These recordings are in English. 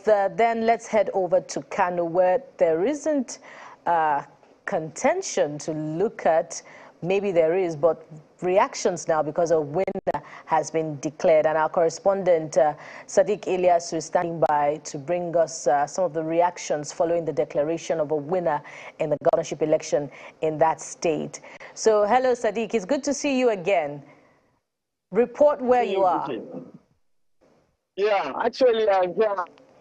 Then let's head over to Kano, where there isn't contention to look at. Maybe there is, but reactions now because a winner has been declared. And our correspondent, Sadiq Ilyas, is standing by to bring us some of the reactions following the declaration of a winner in the governorship election in that state. So, hello, Sadiq. It's good to see you again. Report where you are. Yeah, actually, I'm here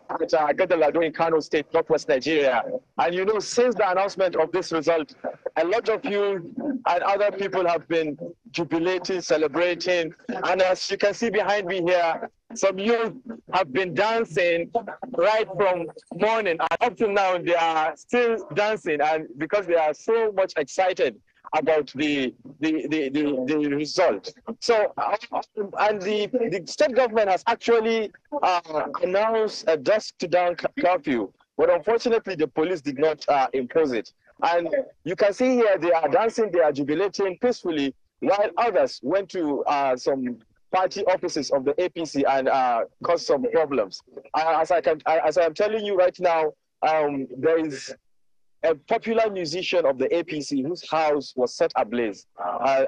at Gadalado in Kano State, Northwest Nigeria. And you know, since the announcement of this result, a lot of you and other people have been jubilating, celebrating. And as you can see behind me here, some youth have been dancing right from morning. And up to now, they are still dancing, and because they are so much excited about the result. So, and the state government has actually announced a dusk to dawn curfew, but unfortunately the police did not impose it. And you can see here they are dancing, they are jubilating peacefully, while others went to some party offices of the APC and caused some problems. As I'm telling you right now, there is a popular musician of the APC whose house was set ablaze,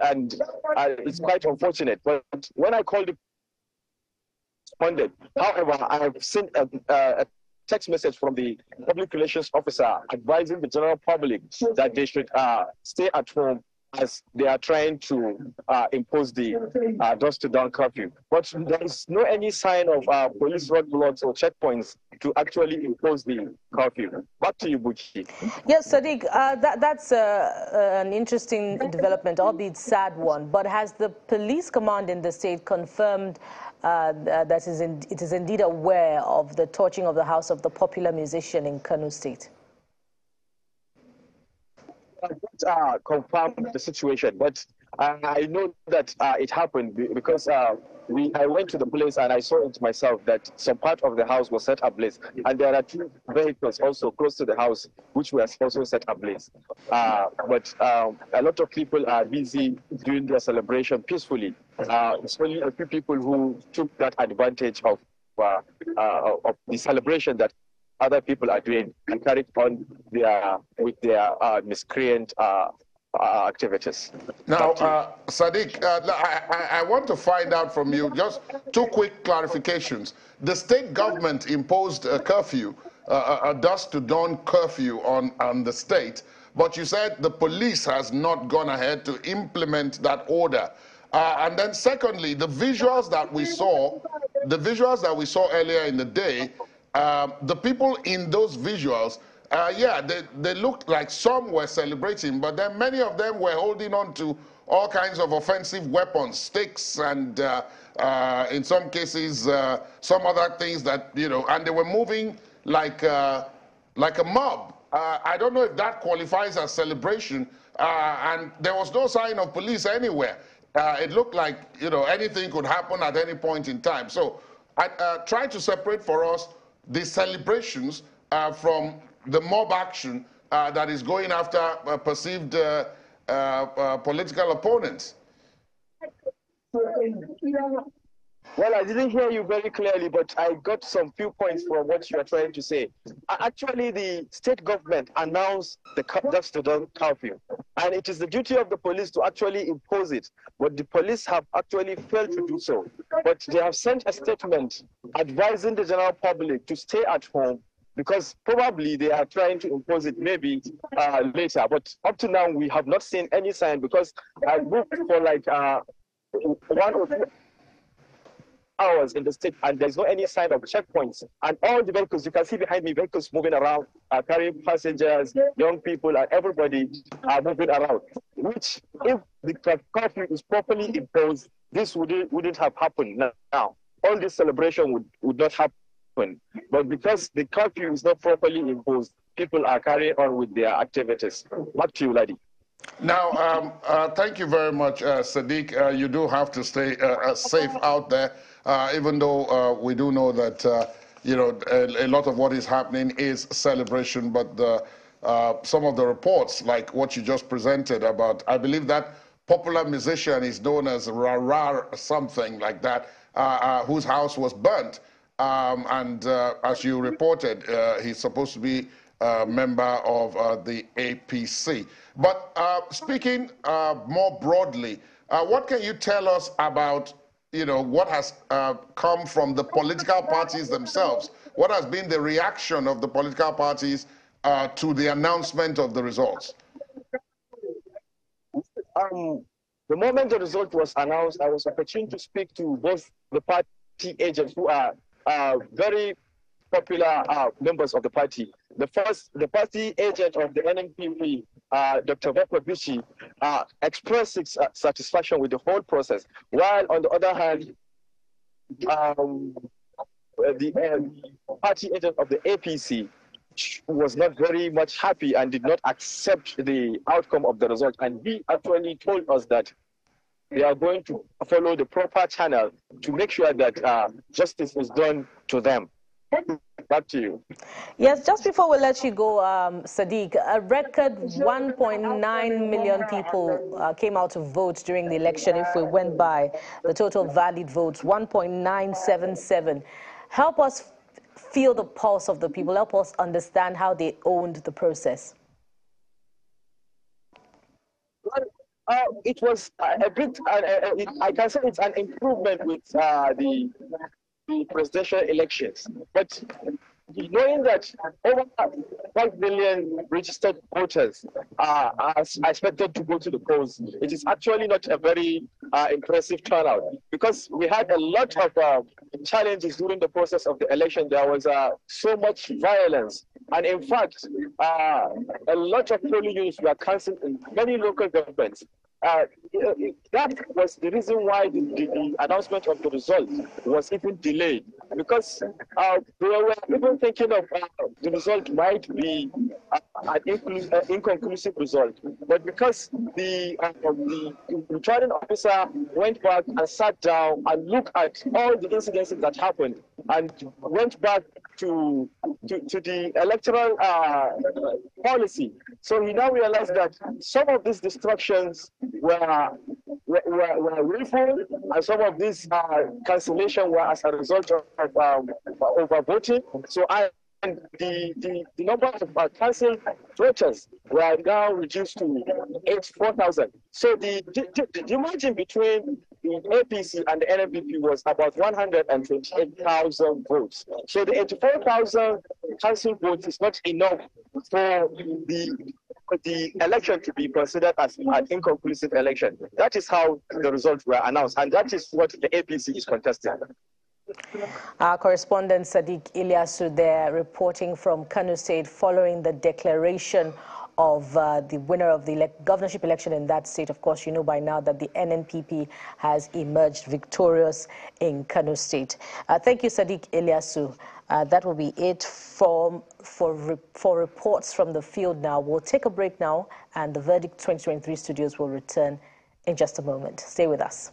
and it's quite unfortunate. But when I called it, responded. However, I have sent a text message from the public relations officer advising the general public that they should stay at home as they are trying to impose the dusk to dawn curfew. But there is no any sign of police roadblocks or checkpoints to actually impose the curfew. Back to you, Buchi. Yes, Sadiq, that's an interesting development, albeit sad one. But has the police command in the state confirmed that it is indeed aware of the torching of the house of the popular musician in Kano State? I confirm the situation, but I know that it happened because I went to the place and I saw it myself that some part of the house was set ablaze, and there are 2 vehicles also close to the house which were also set ablaze. But a lot of people are busy doing their celebration peacefully. It's only a few people who took that advantage of the celebration that other people are doing and carried on with their miscreant activities. Now, Sadiq, I want to find out from you just 2 quick clarifications. The state government imposed a curfew, a dusk to dawn curfew on the state, but you said the police has not gone ahead to implement that order. And then secondly, the visuals that we saw earlier in the day, the people in those visuals, yeah, they looked like some were celebrating, but then many of them were holding on to all kinds of offensive weapons, sticks, and in some cases, some other things that, you know, and they were moving like a mob. I don't know if that qualifies as celebration, and there was no sign of police anywhere. It looked like, you know, anything could happen at any point in time. So I try to separate for us the celebrations from the mob action that is going after perceived political opponents. Well, I didn't hear you very clearly, but I got some few points from what you are trying to say. Actually, the state government announced the dusk to dawn curfew, and it is the duty of the police to actually impose it. But the police have actually failed to do so. But they have sent a statement advising the general public to stay at home, because probably they are trying to impose it maybe later. But up to now, we have not seen any sign, because I looked for like 1 or 2 hours in the state, and there's no any sign of checkpoints. And all the vehicles, you can see behind me, vehicles moving around, carrying passengers, young people, and everybody are moving around. Which, if the curfew is properly imposed, this wouldn't have happened now. All this celebration would not happen. But because the curfew is not properly imposed, people are carrying on with their activities. Back to you, Ladi. Now, thank you very much, Sadiq. You do have to stay safe out there, even though we do know that, you know, a lot of what is happening is celebration, but some of the reports, like what you just presented about, I believe that popular musician is known as Rarar something like that, whose house was burnt. and as you reported, he's supposed to be a member of the APC. But speaking more broadly, what can you tell us about, what has come from the political parties themselves? What has been the reaction of the political parties to the announcement of the results? The moment the result was announced, I was opportune to speak to both the party agents who are very popular members of the party. The party agent of the NNPP, Dr. Vekwa Bichi, expressed his satisfaction with the whole process, while on the other hand, the party agent of the APC was not very much happy and did not accept the outcome of the result. And he actually told us that they are going to follow the proper channel to make sure that justice is done to them. Back to you. Yes, just before we let you go, Sadiq, a record 1.9 million people came out to vote during the election. If we went by the total valid votes, 1.977. Help us feel the pulse of the people. Help us understand how they owned the process. It was a bit, I can say it's an improvement with the presidential elections. But knowing that over 5 million registered voters are expected to go to the polls, it is actually not a very impressive turnout, because we had a lot of challenges during the process of the election. There was so much violence. And in fact, a lot of polling units were cancelled in many local governments. That was the reason why the announcement of the result was even delayed, because we were even thinking of the result might be an inconclusive result. But because the returning officer went back and sat down and looked at all the incidents that happened and went back to the electoral policy, so he now realized that some of these destructions were willful, and some of these cancellation were as a result of overvoting. So and the number of cancelled voters were now reduced to 84,000. So the margin between the APC and the NNPP was about 128,000 votes. So the 84,000 cancelled votes is not enough for the election to be considered as an inconclusive election. That is how the results were announced, and that is what the APC is contesting. Our correspondent Sadiq Ilyasu there, reporting from Kano State following the declaration of the winner of the governorship election in that state. Of course, you know by now that the NNPP has emerged victorious in Kano State. Thank you, Sadiq Ilyasu. That will be it for reports from the field now. We'll take a break now, and the Verdict 2023 studios will return in just a moment. Stay with us.